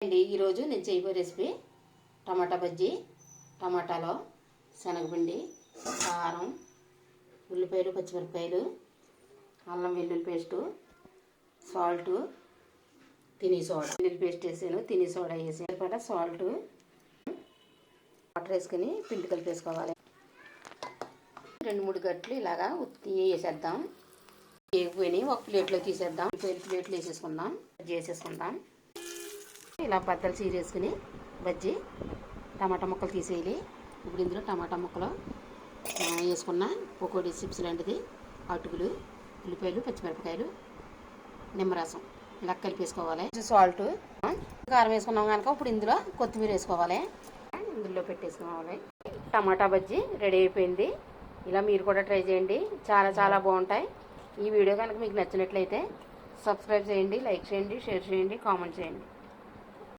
అండి ఈరోజు నేను చేయబోయే రెసిపీ టమాటా బజ్జీ. టమాటాలో శనగపిండి, కారం, ఉల్లిపాయలు, పచ్చిమిరపకాయలు, అల్లం వెల్లుల్లి పేస్టు, సాల్టు, తిని సోడా, వెల్లుల్లి పేస్ట్ వేసాను, తిని సోడా వేసి తర్వాత సాల్టు, వాటర్ వేసుకుని పిండి కలిపేసుకోవాలి. 2-3 గంటలు ఇలాగా ఉత్తి వేసేద్దాం. వేగిపోయి ఒక ప్లేట్లో తీసేద్దాం. ప్లేట్లు వేసేసుకుందాం, చేసేసుకుందాం. ఇలా బద్దలు చీరేసుకుని బజ్జీ టమాటా ముక్కలు తీసేయాలి. ఇప్పుడు ఇందులో టమాటా ముక్కలు వేసుకున్న పకోడీ చిప్స్ లాంటిది, అటుకులు, ఉల్లిపాయలు, పచ్చిమిరపకాయలు, నిమ్మరసం ఇలా కలిపేసుకోవాలి. సాల్ట్, కారం వేసుకున్నాం కనుక ఇప్పుడు ఇందులో కొత్తిమీర వేసుకోవాలి. ఇందులో పెట్టేసుకోవాలి. టమాటా బజ్జీ రెడీ అయిపోయింది. ఇలా మీరు కూడా ట్రై చేయండి, చాలా చాలా బాగుంటాయి. ఈ వీడియో కనుక మీకు నచ్చినట్లయితే సబ్స్క్రైబ్ చేయండి, లైక్ చేయండి, షేర్ చేయండి, కామెంట్ చేయండి.